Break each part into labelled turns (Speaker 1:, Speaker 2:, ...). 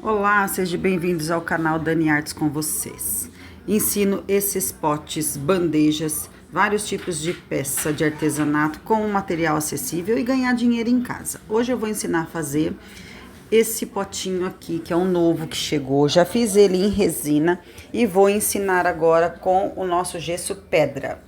Speaker 1: Olá, sejam bem-vindos ao canal Dani Artes com vocês. Ensino esses potes, bandejas, vários tipos de peça de artesanato com um material acessível e ganhar dinheiro em casa. Hoje eu vou ensinar a fazer esse potinho aqui, que é um novo que chegou. Já fiz ele em resina e vou ensinar agora com o nosso gesso pedra.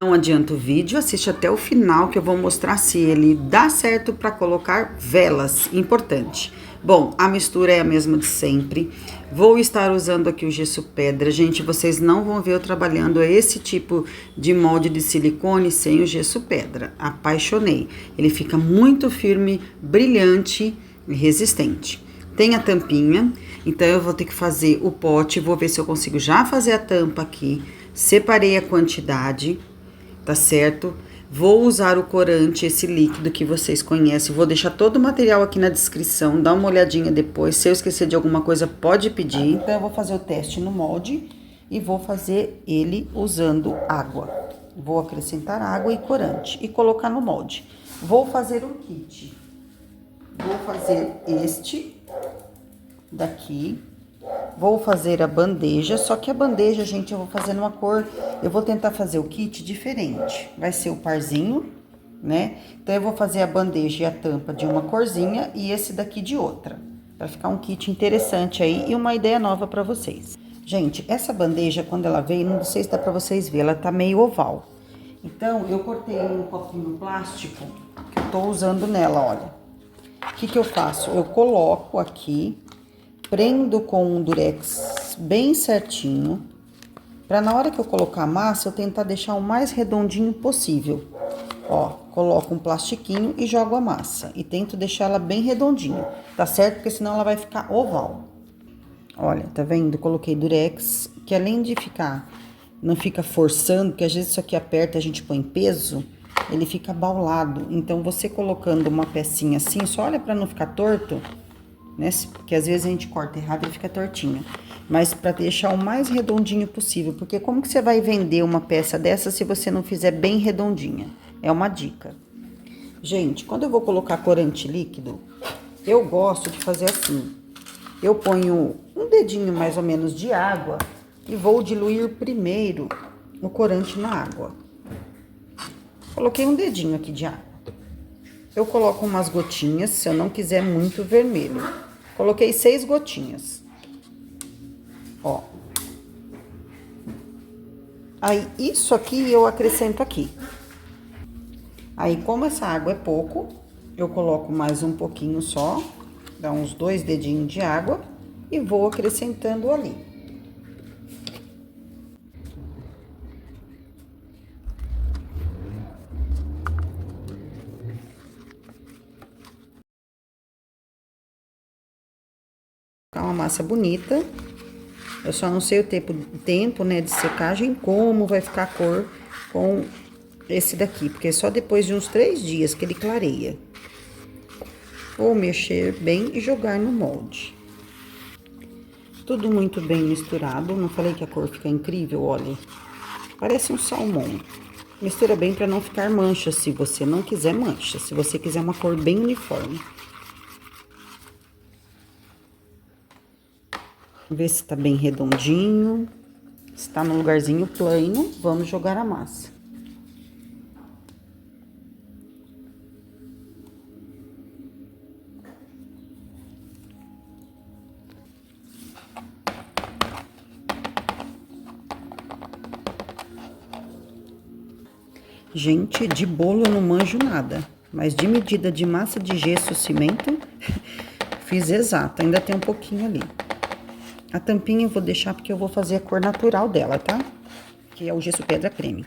Speaker 1: Não adianta o vídeo, assiste até o final que eu vou mostrar se ele dá certo para colocar velas, importante. Bom, a mistura é a mesma de sempre. Vou estar usando aqui o gesso pedra. Gente, vocês não vão ver eu trabalhando esse tipo de molde de silicone sem o gesso pedra. Apaixonei. Ele fica muito firme, brilhante e resistente. Tem a tampinha, então eu vou ter que fazer o pote. Vou ver se eu consigo já fazer a tampa aqui. Separei a quantidade. Tá certo? Vou usar o corante, esse líquido que vocês conhecem. Vou deixar todo o material aqui na descrição. Dá uma olhadinha depois. Se eu esquecer de alguma coisa, pode pedir. Então, eu vou fazer o teste no molde e vou fazer ele usando água. Vou acrescentar água e corante e colocar no molde. Vou fazer o kit. Vou fazer este daqui. Vou fazer a bandeja, só que a bandeja, gente, eu vou fazer numa cor... Eu vou tentar fazer o kit diferente. Vai ser o parzinho, né? Então, eu vou fazer a bandeja e a tampa de uma corzinha e esse daqui de outra. Pra ficar um kit interessante aí e uma ideia nova pra vocês. Gente, essa bandeja, quando ela veio, não sei se dá pra vocês verem, ela tá meio oval. Então, eu cortei um copinho plástico que eu tô usando nela, olha. O que eu faço? Eu coloco aqui... Prendo com um durex bem certinho, para na hora que eu colocar a massa, eu tentar deixar o mais redondinho possível. Ó, coloco um plastiquinho e jogo a massa. E tento deixar ela bem redondinha, tá certo? Porque senão ela vai ficar oval. Olha, tá vendo? Coloquei durex, que além de ficar, não fica forçando, porque às vezes isso aqui aperta, a gente põe peso, ele fica abaulado. Então, você colocando uma pecinha assim, só olha para não ficar torto, né? Porque às vezes a gente corta errado e fica tortinho. Mas para deixar o mais redondinho possível, porque como que você vai vender uma peça dessa se você não fizer bem redondinha? É uma dica. Gente, quando eu vou colocar corante líquido, eu gosto de fazer assim. Eu ponho um dedinho mais ou menos de água e vou diluir primeiro o corante na água. Coloquei um dedinho aqui de água. Eu coloco umas gotinhas, se eu não quiser muito vermelho. Coloquei 6 gotinhas. Ó. Aí, isso aqui eu acrescento aqui. Aí, como essa água é pouco, eu coloco mais um pouquinho só. Dá uns 2 dedinhos de água e vou acrescentando ali. Uma massa bonita. Eu só não sei o tempo, né, de secagem, como vai ficar a cor com esse daqui, porque é só depois de uns 3 dias que ele clareia. Vou mexer bem e jogar no molde. Tudo muito bem misturado. Não falei que a cor fica incrível? Olha, parece um salmão. Mistura bem para não ficar mancha, se você não quiser mancha, se você quiser uma cor bem uniforme. Ver se tá bem redondinho, se tá no lugarzinho plano, vamos jogar a massa. Gente, de bolo eu não manjo nada, mas de medida de massa de gesso cimento, fiz exato, ainda tem um pouquinho ali. A tampinha eu vou deixar porque eu vou fazer a cor natural dela, tá? Que é o gesso pedra creme.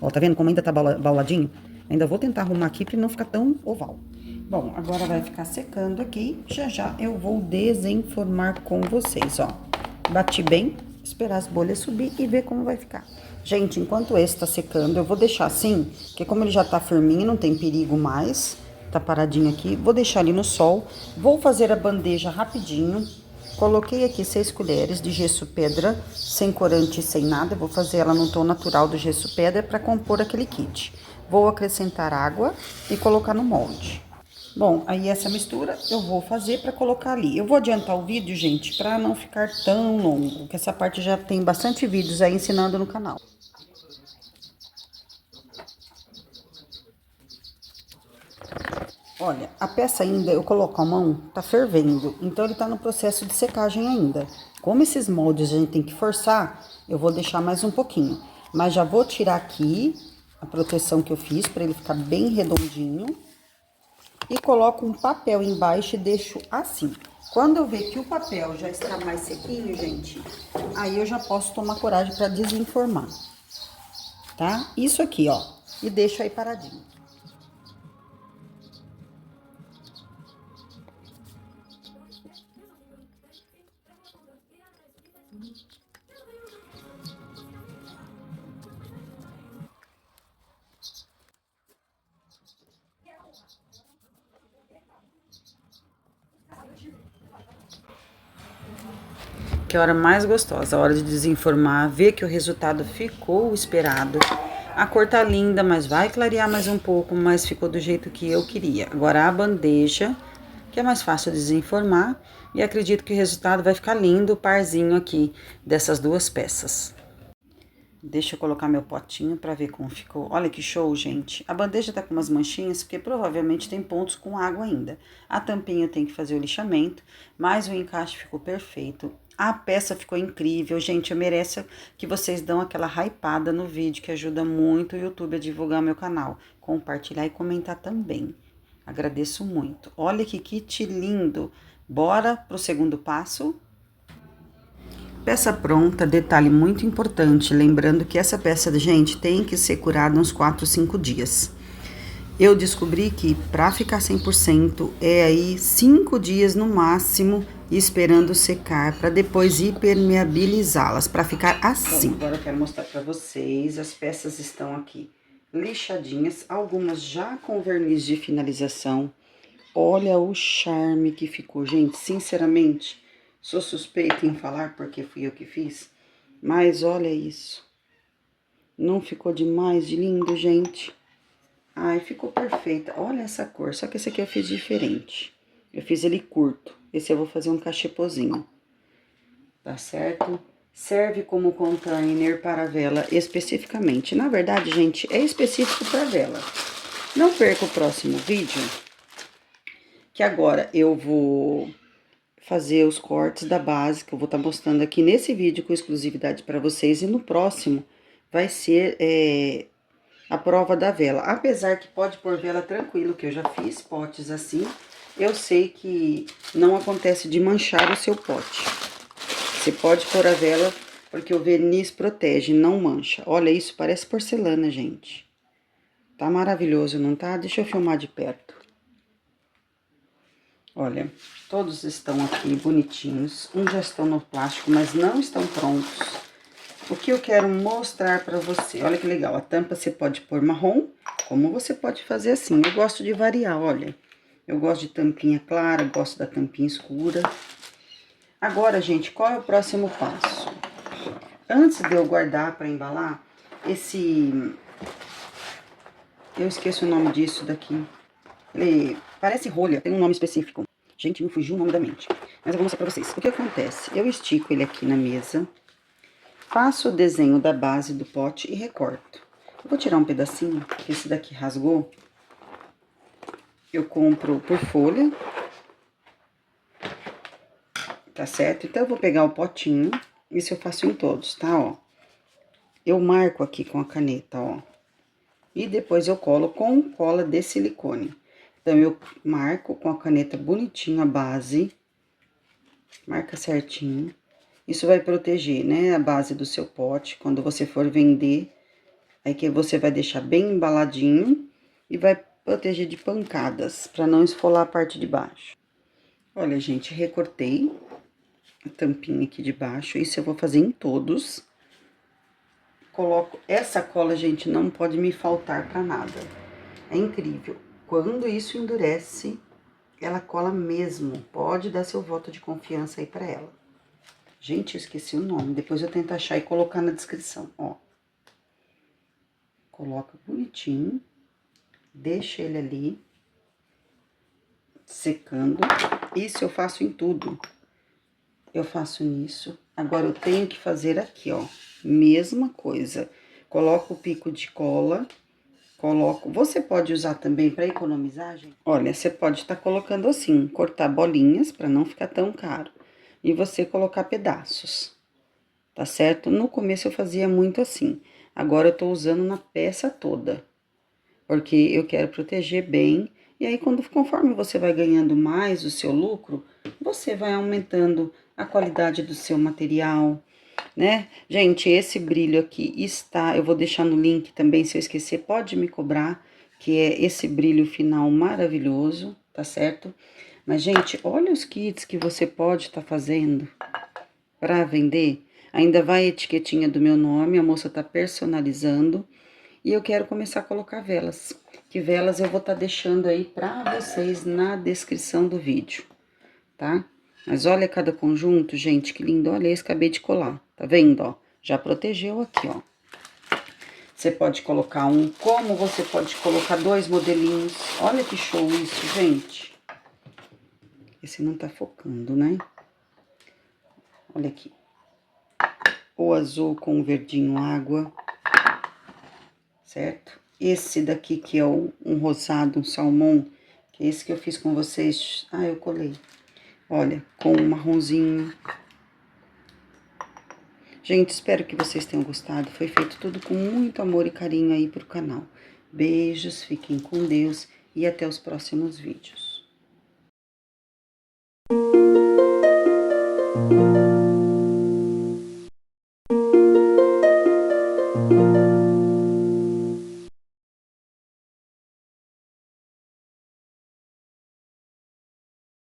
Speaker 1: Ó, tá vendo como ainda tá bauladinho? Ainda vou tentar arrumar aqui pra não ficar tão oval. Bom, agora vai ficar secando aqui. Já eu vou desenformar com vocês, ó. Bati bem, esperar as bolhas subir e ver como vai ficar. Gente, enquanto esse tá secando, eu vou deixar assim, porque como ele já tá firminho, não tem perigo mais. Tá paradinho aqui. Vou deixar ele no sol. Vou fazer a bandeja rapidinho. Coloquei aqui 6 colheres de gesso pedra, sem corante e sem nada. Vou fazer ela no tom natural do gesso pedra para compor aquele kit. Vou acrescentar água e colocar no molde. Bom, aí essa mistura eu vou fazer para colocar ali. Eu vou adiantar o vídeo, gente, para não ficar tão longo, que essa parte já tem bastante vídeos aí ensinando no canal. Olha, a peça ainda, eu coloco a mão, tá fervendo, então ele tá no processo de secagem ainda. Como esses moldes a gente tem que forçar, eu vou deixar mais um pouquinho. Mas já vou tirar aqui a proteção que eu fiz para ele ficar bem redondinho. E coloco um papel embaixo e deixo assim. Quando eu ver que o papel já está mais sequinho, gente, aí eu já posso tomar coragem para desenformar, tá? Isso aqui, ó, e deixo aí paradinho. Que é a hora mais gostosa, a hora de desenformar, ver que o resultado ficou o esperado. A cor tá linda, mas vai clarear mais um pouco, mas ficou do jeito que eu queria. Agora a bandeja, que é mais fácil de desenformar, e acredito que o resultado vai ficar lindo, o parzinho aqui dessas duas peças. Deixa eu colocar meu potinho pra ver como ficou. Olha que show, gente. A bandeja tá com umas manchinhas, porque provavelmente tem pontos com água ainda. A tampinha eu tenho que fazer o lixamento, mas o encaixe ficou perfeito. A peça ficou incrível, gente. Eu mereço que vocês dão aquela hypada no vídeo, que ajuda muito o YouTube a divulgar meu canal. Compartilhar e comentar também. Agradeço muito. Olha que kit lindo. Bora pro segundo passo? Peça pronta, detalhe muito importante, lembrando que essa peça, gente, tem que ser curada uns 4, 5 dias. Eu descobri que para ficar 100% é aí 5 dias no máximo, esperando secar, para depois impermeabilizá-las, para ficar assim. Bom, agora eu quero mostrar para vocês, as peças estão aqui lixadinhas, algumas já com verniz de finalização. Olha o charme que ficou, gente, sinceramente, sou suspeita em falar porque fui eu que fiz, mas olha isso. Não ficou demais de lindo, gente? Ai, ficou perfeita. Olha essa cor, só que esse aqui eu fiz diferente. Eu fiz ele curto. Esse eu vou fazer um cachepozinho. Tá certo? Serve como container para vela especificamente. Na verdade, gente, é específico para vela. Não perca o próximo vídeo, que agora eu vou fazer os cortes da base, que eu vou estar mostrando aqui nesse vídeo com exclusividade para vocês. E no próximo vai ser a prova da vela. Apesar que pode pôr vela tranquilo, que eu já fiz potes assim, eu sei que não acontece de manchar o seu pote. Você pode pôr a vela, porque o verniz protege, não mancha. Olha isso, parece porcelana, gente. Tá maravilhoso, não tá? Deixa eu filmar de perto. Olha, todos estão aqui bonitinhos. Uns já estão no plástico, mas não estão prontos. O que eu quero mostrar pra você, olha que legal, a tampa você pode pôr marrom, como você pode fazer assim. Eu gosto de variar, olha. Eu gosto de tampinha clara, gosto da tampinha escura. Agora, gente, qual é o próximo passo? Antes de eu guardar pra embalar, eu esqueço o nome disso daqui. Ele parece rolha, tem um nome específico. Gente, me fugiu o nome da mente. Mas eu vou mostrar pra vocês. O que acontece? Eu estico ele aqui na mesa, faço o desenho da base do pote e recorto. Eu vou tirar um pedacinho, porque esse daqui rasgou. Eu compro por folha. Tá certo? Então, eu vou pegar o potinho. Isso eu faço em todos, tá? Ó. Eu marco aqui com a caneta, ó. E depois eu colo com cola de silicone. Então, eu marco com a caneta bonitinho a base. Marca certinho. Isso vai proteger, né, a base do seu pote quando você for vender. Aí que você vai deixar bem embaladinho e vai proteger de pancadas, para não esfolar a parte de baixo. Olha, gente, recortei a tampinha aqui de baixo. Isso eu vou fazer em todos. Coloco essa cola, gente, não pode me faltar para nada. É incrível. Quando isso endurece, ela cola mesmo. Pode dar seu voto de confiança aí para ela. Gente, eu esqueci o nome. Depois eu tento achar e colocar na descrição, ó. Coloca bonitinho. Deixa ele ali. secando. Isso eu faço em tudo. Eu faço nisso. Agora, eu tenho que fazer aqui, ó. Mesma coisa. Coloco o pico de cola. Coloco... Você pode usar também para economizar, gente? Olha, você pode estar colocando assim, cortar bolinhas para não ficar tão caro. E você colocar pedaços, tá certo? No começo eu fazia muito assim. Agora eu tô usando na peça toda, porque eu quero proteger bem. E aí, conforme você vai ganhando mais o seu lucro, você vai aumentando a qualidade do seu material, né? Gente, esse brilho aqui está... Eu vou deixar no link também, se eu esquecer, pode me cobrar, que é esse brilho final maravilhoso, tá certo? Mas, gente, olha os kits que você pode estar fazendo para vender. Ainda vai a etiquetinha do meu nome, a moça tá personalizando. E eu quero começar a colocar velas. Que velas eu vou estar deixando aí para vocês na descrição do vídeo, tá? Mas olha cada conjunto, gente, que lindo. Olha esse, acabei de colar, tá vendo, ó? Já protegeu aqui, ó. Você pode colocar um, como você pode colocar 2 modelinhos. Olha que show isso, gente. Esse não tá focando, né? Olha aqui. O azul com o verdinho água, certo? Esse daqui que é um rosado, um salmão, que é esse que eu fiz com vocês. Ah, eu colei. Olha, com um marronzinho. Gente, espero que vocês tenham gostado. Foi feito tudo com muito amor e carinho aí pro canal. Beijos, fiquem com Deus e até os próximos vídeos.